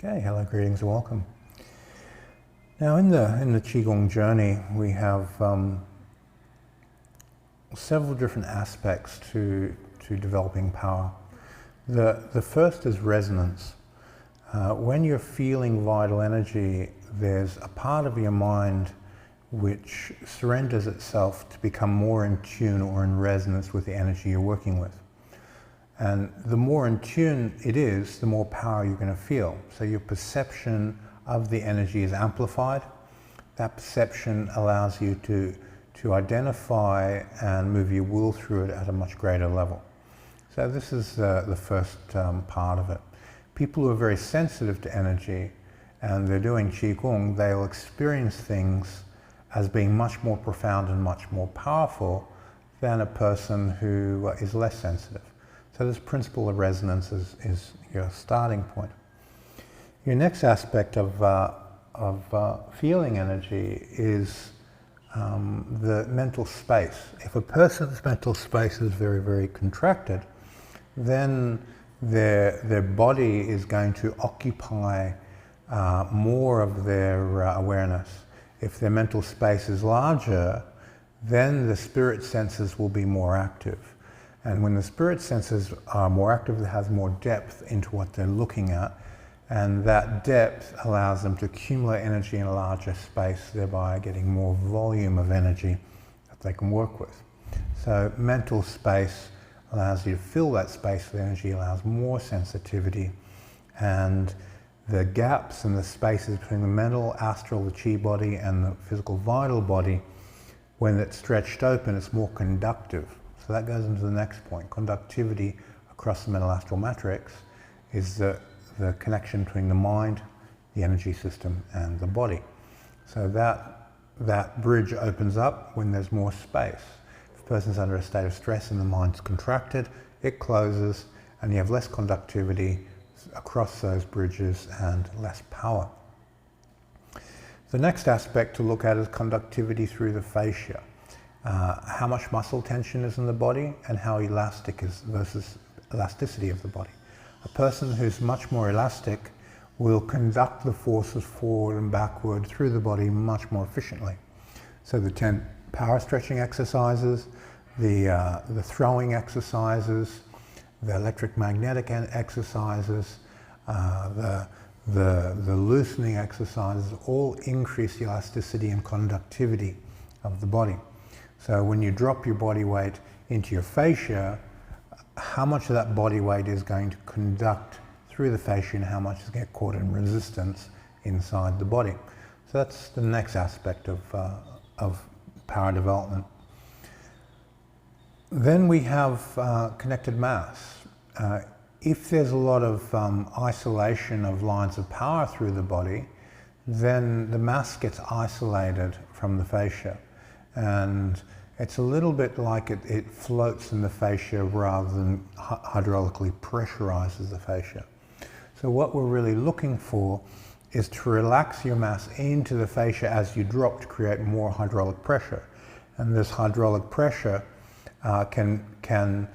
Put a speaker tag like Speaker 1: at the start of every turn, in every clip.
Speaker 1: Okay, hello, greetings and welcome. Now in the Qigong journey we have several different aspects to developing power. The first is resonance. When you're feeling vital energy, there's a part of your mind which surrenders itself to become more in tune or in resonance with the energy you're working with. And the more in tune it is, the more power you're going to feel. So your perception of the energy is amplified. That perception allows you to identify and move your will through it at a much greater level. So this is the first part of it. People who are very sensitive to energy and they're doing Qigong, they'll experience things as being much more profound and much more powerful than a person who is less sensitive. So this principle of resonance is your starting point. Your next aspect of feeling energy is the mental space. If a person's mental space is very, very contracted, then their body is going to occupy more of their awareness. If their mental space is larger, then the spirit senses will be more active. And when the spirit senses are more active, it has more depth into what they're looking at. And that depth allows them to accumulate energy in a larger space, thereby getting more volume of energy that they can work with. So mental space allows you to fill that space with energy, allows more sensitivity. And the gaps and the spaces between the mental, astral, the chi body, and the physical vital body, when it's stretched open, it's more conductive. So that goes into the next point. Conductivity across the mental astral matrix is the connection between the mind, the energy system, and the body. So that bridge opens up when there's more space. If a person's under a state of stress and the mind's contracted, it closes and you have less conductivity across those bridges and less power. The next aspect to look at is conductivity through the fascia. How much muscle tension is in the body and how elastic is versus elasticity of the body. A person who's much more elastic will conduct the forces forward and backward through the body much more efficiently. So the 10 power stretching exercises, the throwing exercises, the electric magnetic exercises, the loosening exercises all increase the elasticity and conductivity of the body. So when you drop your body weight into your fascia, how much of that body weight is going to conduct through the fascia and how much is going to get caught in resistance inside the body. So that's the next aspect of power development. Then we have connected mass. If there's a lot of isolation of lines of power through the body, then the mass gets isolated from the fascia. And it's a little bit like it floats in the fascia rather than hydraulically pressurizes the fascia. So what we're really looking for is to relax your mass into the fascia as you drop to create more hydraulic pressure. And this hydraulic pressure can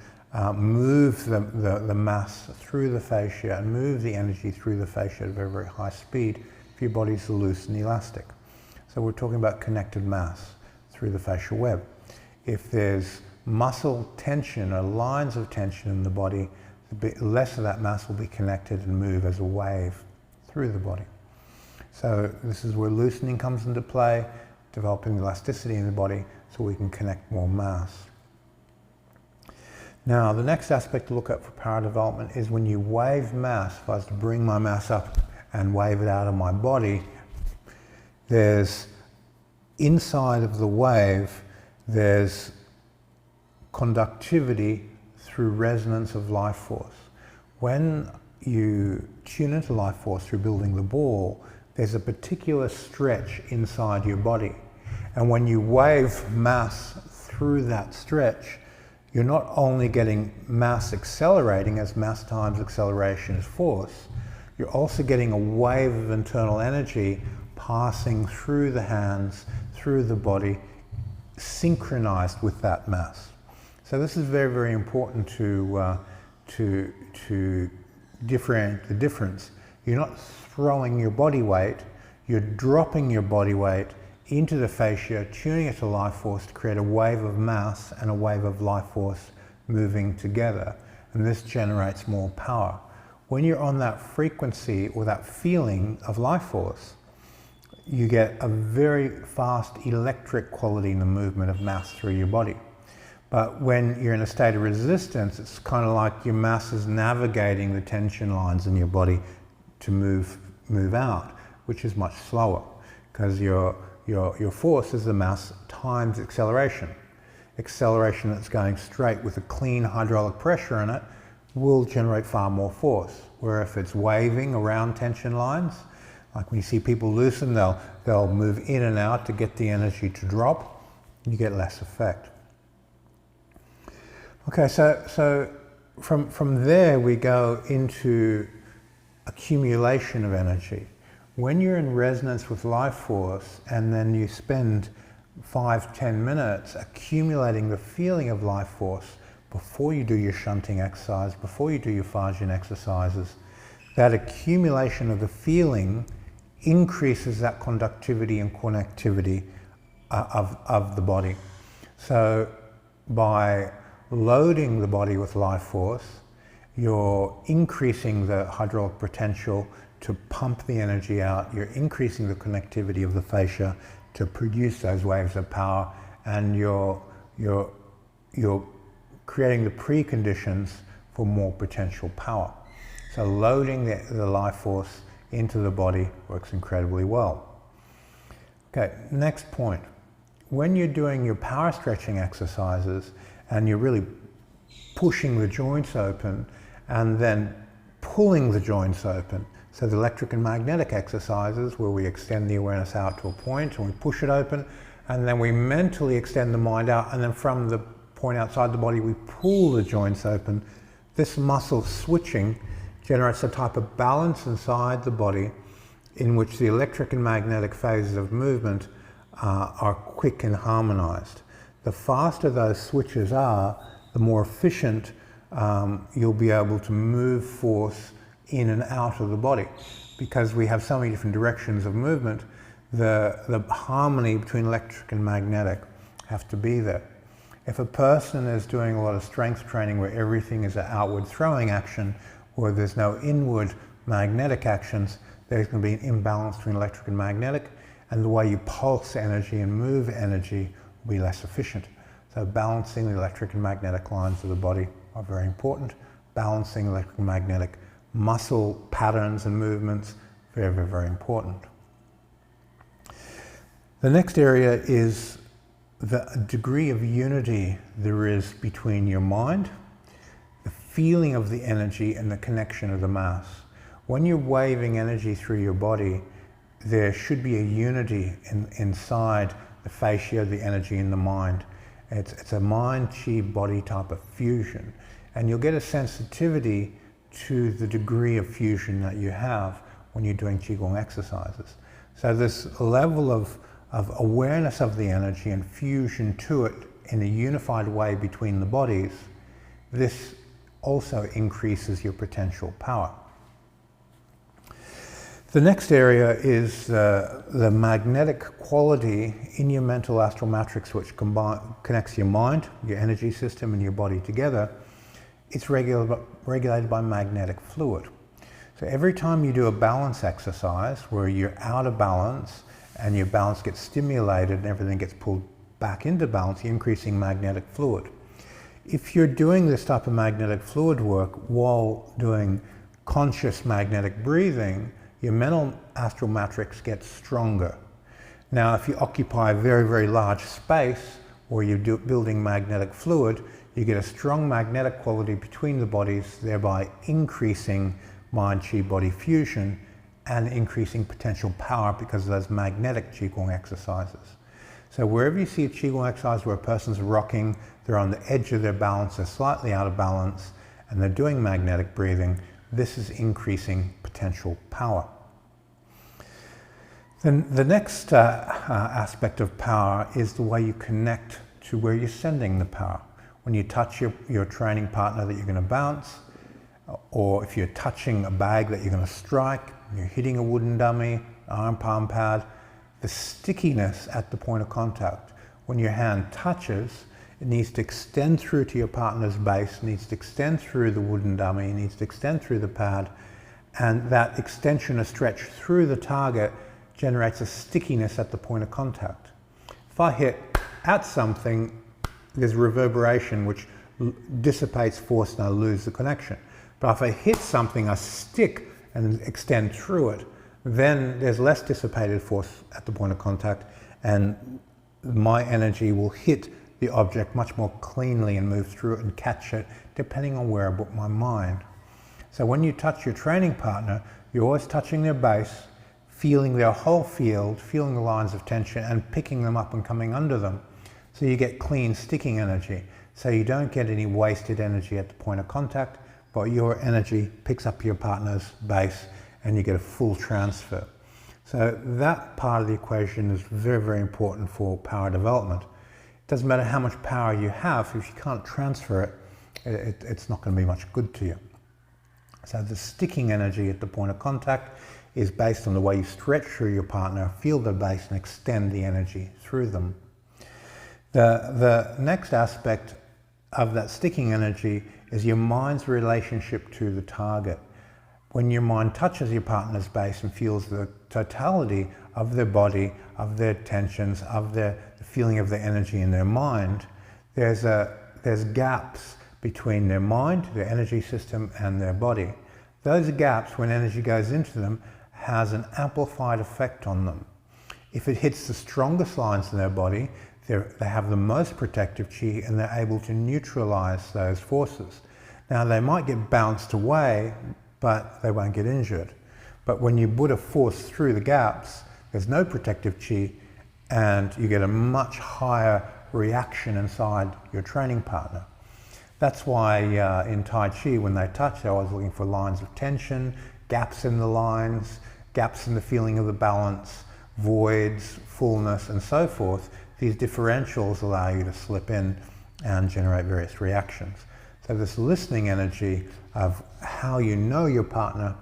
Speaker 1: move the mass through the fascia and move the energy through the fascia at a very, very high speed if your body's loose and elastic. So we're talking about connected mass through the fascial web. If there's muscle tension or lines of tension in the body, a bit less of that mass will be connected and move as a wave through the body. So this is where loosening comes into play, developing elasticity in the body so we can connect more mass. Now the next aspect to look at for power development is when you wave mass. If I was to bring my mass up and wave it out of my body, there's inside of the wave, there's conductivity through resonance of life force. When you tune into life force through building the ball, there's a particular stretch inside your body. And when you wave mass through that stretch, you're not only getting mass accelerating, as mass times acceleration is force, you're also getting a wave of internal energy passing through the hands, through the body, synchronized with that mass. So this is very, very important to differentiate the difference You're not throwing your body weight, you're dropping your body weight into the fascia, tuning it to life force to create a wave of mass and a wave of life force moving together. And this generates more power. When you're on that frequency or that feeling of life force, you get a very fast electric quality in the movement of mass through your body. But when you're in a state of resistance, it's kind of like your mass is navigating the tension lines in your body to move out, which is much slower, because your force is the mass times acceleration. Acceleration that's going straight with a clean hydraulic pressure in it will generate far more force. Where if it's waving around tension lines, like when you see people loosen, they'll move in and out to get the energy to drop, you get less effect. Okay, so from there we go into accumulation of energy. When you're in resonance with life force and then you spend 5-10 minutes accumulating the feeling of life force before you do your shunting exercise, before you do your Cohesion exercises, that accumulation of the feeling increases that conductivity and connectivity of the body. So by loading the body with life force, you're increasing the hydraulic potential to pump the energy out, you're increasing the connectivity of the fascia to produce those waves of power, and you're creating the preconditions for more potential power. So loading the life force into the body works incredibly well. Okay, next point. When you're doing your power stretching exercises and you're really pushing the joints open and then pulling the joints open, so the electric and magnetic exercises where we extend the awareness out to a point and we push it open, and then we mentally extend the mind out, and then from the point outside the body we pull the joints open. This muscle switching generates a type of balance inside the body in which the electric and magnetic phases of movement are quick and harmonized. The faster those switches are, the more efficient you'll be able to move force in and out of the body. Because we have so many different directions of movement, the harmony between electric and magnetic have to be there. If a person is doing a lot of strength training where everything is an outward throwing action, where there's no inward magnetic actions, there's going to be an imbalance between electric and magnetic, and the way you pulse energy and move energy will be less efficient. So balancing the electric and magnetic lines of the body are very important. Balancing electric and magnetic muscle patterns and movements, very, very, very important. The next area is the degree of unity there is between your mind, the feeling of the energy, and the connection of the mass. When you're waving energy through your body, there should be a unity inside the fascia, the energy in the mind. It's a mind-chi-body type of fusion. And you'll get a sensitivity to the degree of fusion that you have when you're doing Qigong exercises. So this level of awareness of the energy and fusion to it in a unified way between the bodies, this also increases your potential power. The next area is the magnetic quality in your mental astral matrix, which connects your mind, your energy system, and your body together. It's regulated by magnetic fluid. So every time you do a balance exercise where you're out of balance and your balance gets stimulated and everything gets pulled back into balance, you're increasing magnetic fluid. If you're doing this type of magnetic fluid work while doing conscious magnetic breathing, your mental astral matrix gets stronger. Now, if you occupy a very, very large space where you're building magnetic fluid, you get a strong magnetic quality between the bodies, thereby increasing mind-chi-body fusion and increasing potential power because of those magnetic Qigong exercises. So wherever you see a Qigong exercise where a person's rocking, they're on the edge of their balance, they're slightly out of balance, and they're doing magnetic breathing, this is increasing potential power. Then the next aspect of power is the way you connect to where you're sending the power. When you touch your training partner that you're going to bounce, or if you're touching a bag that you're going to strike, you're hitting a wooden dummy, arm palm pad, the stickiness at the point of contact. When your hand touches, it needs to extend through to your partner's base, needs to extend through the wooden dummy, needs to extend through the pad, and that extension or stretch through the target generates a stickiness at the point of contact. If I hit at something, there's reverberation which dissipates force and I lose the connection. But if I hit something, I stick and extend through it, then there's less dissipated force at the point of contact, and my energy will hit the object much more cleanly and move through it and catch it, depending on where I put my mind. So when you touch your training partner, you're always touching their base, feeling their whole field, feeling the lines of tension and picking them up and coming under them. So you get clean sticking energy. So you don't get any wasted energy at the point of contact, but your energy picks up your partner's base and you get a full transfer. So that part of the equation is very, very important for power development. It doesn't matter how much power you have, if you can't transfer it, it's not going to be much good to you. So the sticking energy at the point of contact is based on the way you stretch through your partner, feel the base and extend the energy through them. The next aspect of that sticking energy is your mind's relationship to the target. When your mind touches your partner's base and feels the totality of their body, of their tensions, of the feeling of the energy in their mind, there's gaps between their mind, their energy system, and their body. Those gaps, when energy goes into them, has an amplified effect on them. If it hits the strongest lines in their body, they have the most protective chi and they're able to neutralize those forces. Now they might get bounced away, but they won't get injured. But when you put a force through the gaps, there's no protective chi and you get a much higher reaction inside your training partner. That's why in Tai Chi, when they touch, they're always looking for lines of tension, gaps in the lines, gaps in the feeling of the balance, voids, fullness, and so forth. These differentials allow you to slip in and generate various reactions. So this listening energy of how you know your partner,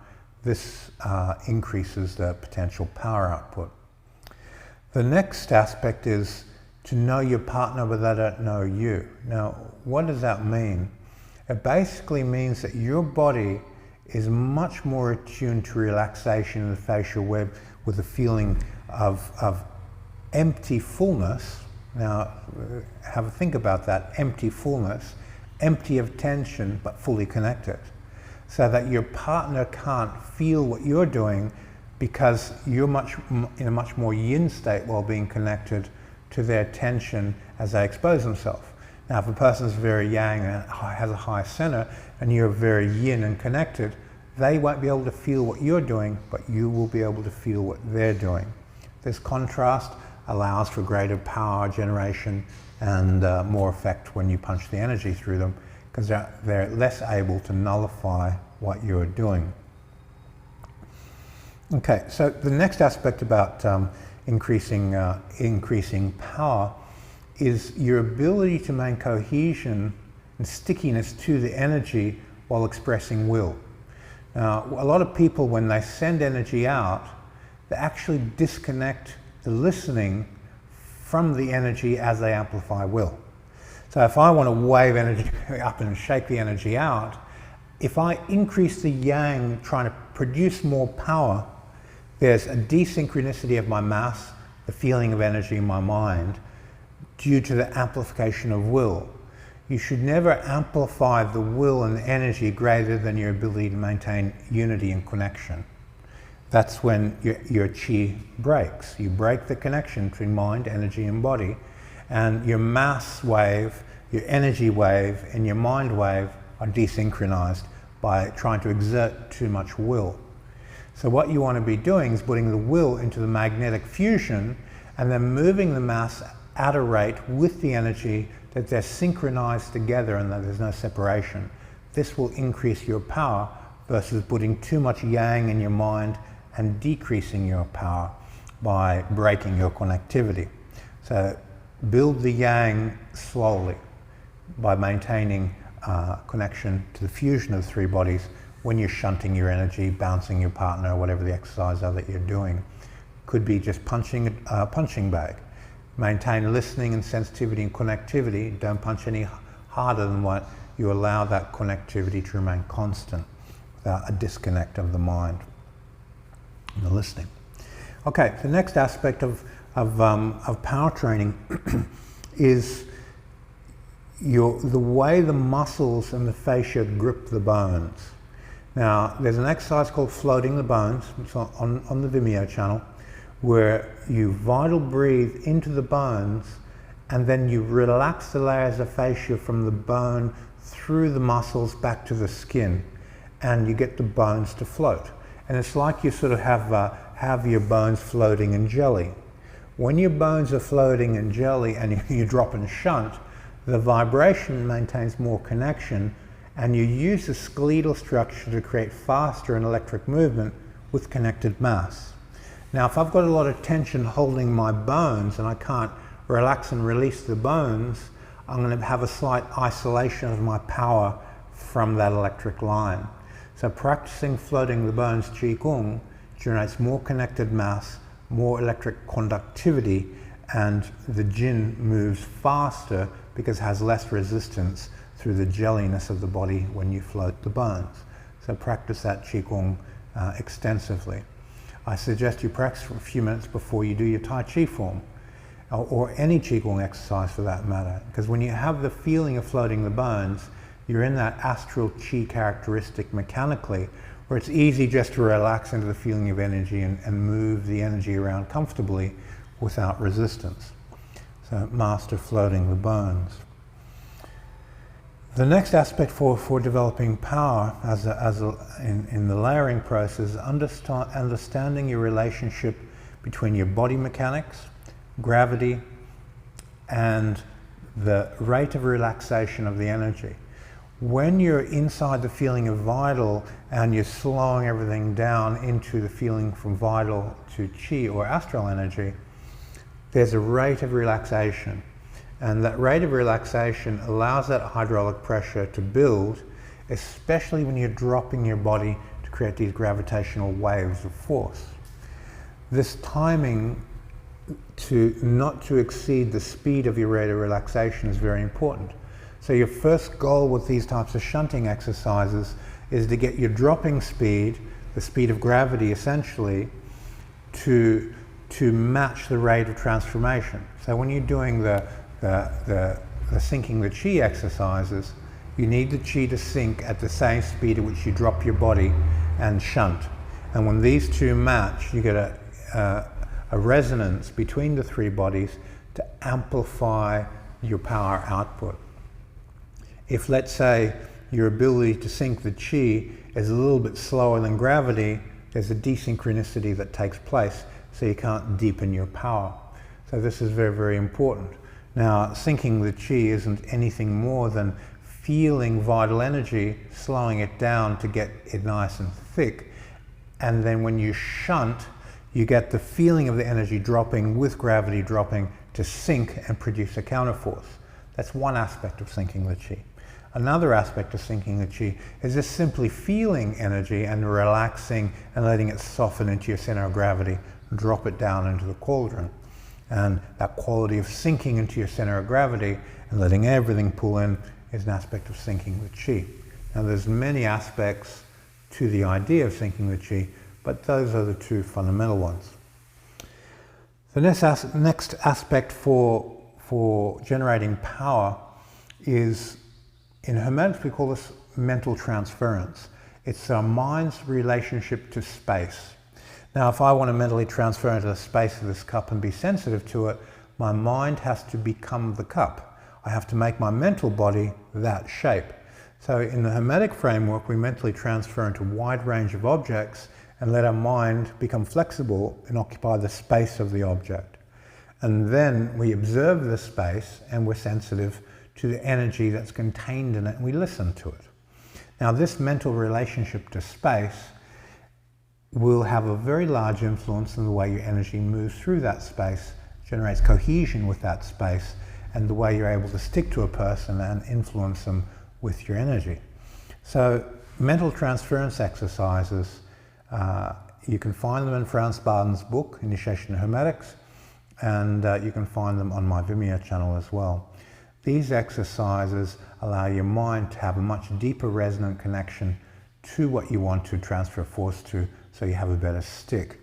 Speaker 1: this increases the potential power output. The next aspect is to know your partner but they don't know you. Now, what does that mean? It basically means that your body is much more attuned to relaxation in the facial web with a feeling of empty fullness. Now, have a think about that, empty fullness, empty of tension but fully connected. So that your partner can't feel what you're doing because you're in a much more yin state while being connected to their tension as they expose themselves. Now, if a person's very yang and has a high center and you're very yin and connected, they won't be able to feel what you're doing, but you will be able to feel what they're doing. This contrast allows for greater power generation and more effect when you punch the energy through them, because they're less able to nullify what you're doing. Okay, so the next aspect about increasing power is your ability to maintain cohesion and stickiness to the energy while expressing will. Now, a lot of people, when they send energy out, they actually disconnect the listening from the energy as they amplify will. So if I want to wave energy up and shake the energy out, if I increase the yang trying to produce more power, there's a desynchronicity of my mass, the feeling of energy in my mind, due to the amplification of will. You should never amplify the will and energy greater than your ability to maintain unity and connection. That's when your chi breaks. You break the connection between mind, energy, and body, and your mass wave, your energy wave, and your mind wave are desynchronized by trying to exert too much will. So what you want to be doing is putting the will into the magnetic fusion and then moving the mass at a rate with the energy that they're synchronized together and that there's no separation. This will increase your power versus putting too much yang in your mind and decreasing your power by breaking your connectivity. So build the yang slowly by maintaining connection to the fusion of the three bodies when you're shunting your energy, bouncing your partner, whatever the exercise are that you're doing. Could be just punching a punching bag. Maintain listening and sensitivity and connectivity. Don't punch any harder than what you allow that connectivity to remain constant without a disconnect of the mind and the listening. Okay, the next aspect of power training is the way the muscles and the fascia grip the bones. Now, there's an exercise called floating the bones. It's on the Vimeo channel, where you vital breathe into the bones and then you relax the layers of fascia from the bone through the muscles back to the skin, and you get the bones to float. And it's like you sort of have your bones floating in jelly. When your bones are floating in jelly and you drop and shunt, the vibration maintains more connection, and you use the skeletal structure to create faster and electric movement with connected mass. Now, if I've got a lot of tension holding my bones and I can't relax and release the bones, I'm going to have a slight isolation of my power from that electric line. So practicing floating the bones Qigong generates more connected mass, more electric conductivity, and the Jin moves faster because it has less resistance through the jelliness of the body when you float the bones. So practice that Qigong extensively. I suggest you practice for a few minutes before you do your Tai Chi form, or any Qigong exercise for that matter, because when you have the feeling of floating the bones, you're in that astral Qi characteristic mechanically, where it's easy just to relax into the feeling of energy and move the energy around comfortably without resistance. So master floating the bones. The next aspect for developing power in the layering process is understanding your relationship between your body mechanics, gravity, and the rate of relaxation of the energy. When you're inside the feeling of vital and you're slowing everything down into the feeling from vital to chi or astral energy, there's a rate of relaxation. And that rate of relaxation allows that hydraulic pressure to build, especially when you're dropping your body to create these gravitational waves of force. This timing not to exceed the speed of your rate of relaxation is very important. So your first goal with these types of shunting exercises is to get your dropping speed, the speed of gravity essentially, to match the rate of transformation. So when you're doing the sinking the chi exercises, you need the chi to sink at the same speed at which you drop your body and shunt. And when these two match, you get a resonance between the three bodies to amplify your power output. If, let's say, your ability to sink the chi is a little bit slower than gravity, there's a desynchronicity that takes place, so you can't deepen your power. So this is very, very important. Now, sinking the chi isn't anything more than feeling vital energy, slowing it down to get it nice and thick, and then when you shunt, you get the feeling of the energy dropping with gravity dropping to sink and produce a counterforce. That's one aspect of sinking the chi. Another aspect of sinking the chi is just simply feeling energy and relaxing and letting it soften into your center of gravity, drop it down into the cauldron. And that quality of sinking into your center of gravity and letting everything pull in is an aspect of sinking the chi. Now there's many aspects to the idea of sinking the chi, but those are the two fundamental ones. The next aspect for generating power is, in Hermetics we call this mental transference. It's our mind's relationship to space. Now, if I want to mentally transfer into the space of this cup and be sensitive to it, my mind has to become the cup. I have to make my mental body that shape. So in the Hermetic framework, we mentally transfer into a wide range of objects and let our mind become flexible and occupy the space of the object. And then we observe the space and we're sensitive to the energy that's contained in it, and we listen to it. Now, this mental relationship to space will have a very large influence in the way your energy moves through that space, generates cohesion with that space, and the way you're able to stick to a person and influence them with your energy. So mental transference exercises, you can find them in Franz Baden's book, Initiation to Hermetics, and you can find them on my Vimeo channel as well. These exercises allow your mind to have a much deeper resonant connection to what you want to transfer force to, so you have a better stick.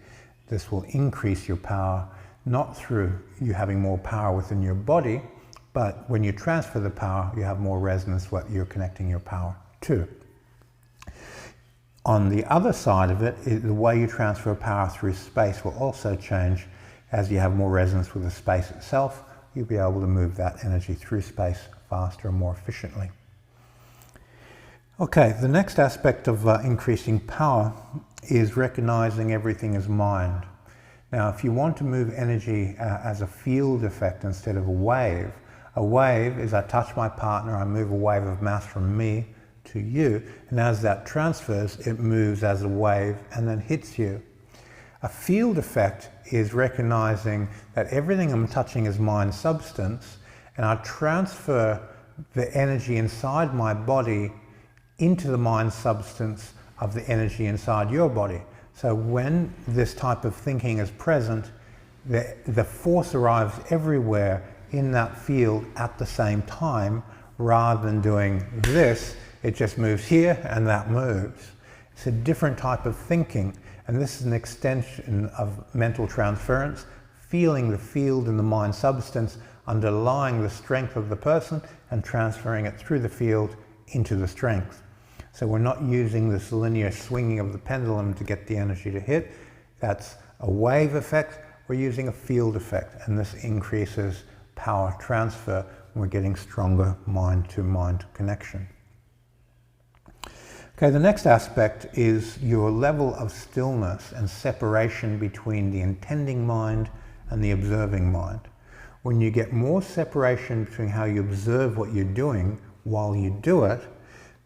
Speaker 1: This will increase your power, not through you having more power within your body, but when you transfer the power, you have more resonance what you're connecting your power to. On the other side of it, the way you transfer power through space will also change. As you have more resonance with the space itself, you'll be able to move that energy through space faster and more efficiently. Okay, the next aspect of increasing power is recognizing everything as mind. Now, if you want to move energy as a field effect instead of a wave is I touch my partner, I move a wave of mass from me to you, and as that transfers, it moves as a wave and then hits you. A field effect is recognizing that everything I'm touching is mind substance, and I transfer the energy inside my body into the mind substance of the energy inside your body. So when this type of thinking is present, the force arrives everywhere in that field at the same time, rather than doing this, it just moves here and that moves. It's a different type of thinking, and this is an extension of mental transference, feeling the field and the mind substance underlying the strength of the person and transferring it through the field into the strength. So we're not using this linear swinging of the pendulum to get the energy to hit. That's a wave effect. We're using a field effect, and this increases power transfer when we're getting stronger mind-to-mind connection. Okay, the next aspect is your level of stillness and separation between the intending mind and the observing mind. When you get more separation between how you observe what you're doing while you do it,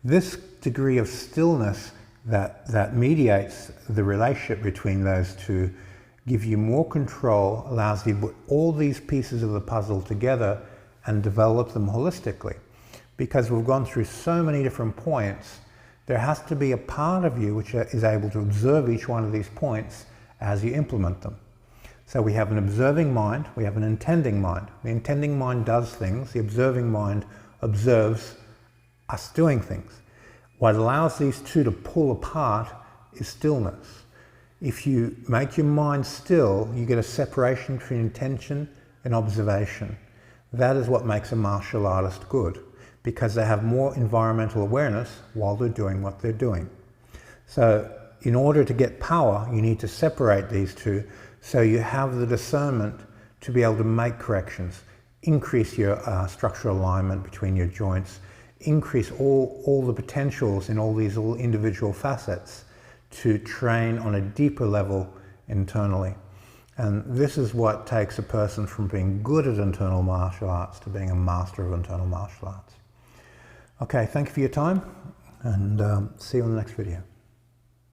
Speaker 1: this degree of stillness that mediates the relationship between those two gives you more control, allows you to put all these pieces of the puzzle together and develop them holistically. Because we've gone through so many different points, there has to be a part of you which is able to observe each one of these points as you implement them. So we have an observing mind, we have an intending mind. The intending mind does things, the observing mind observes us doing things. What allows these two to pull apart is stillness. If you make your mind still, you get a separation between intention and observation. That is what makes a martial artist good, because they have more environmental awareness while they're doing what they're doing. So in order to get power, you need to separate these two so you have the discernment to be able to make corrections, increase your structural alignment between your joints, increase all the potentials in all these little individual facets to train on a deeper level internally. And this is what takes a person from being good at internal martial arts to being a master of internal martial arts. Okay, thank you for your time, and see you in the next video.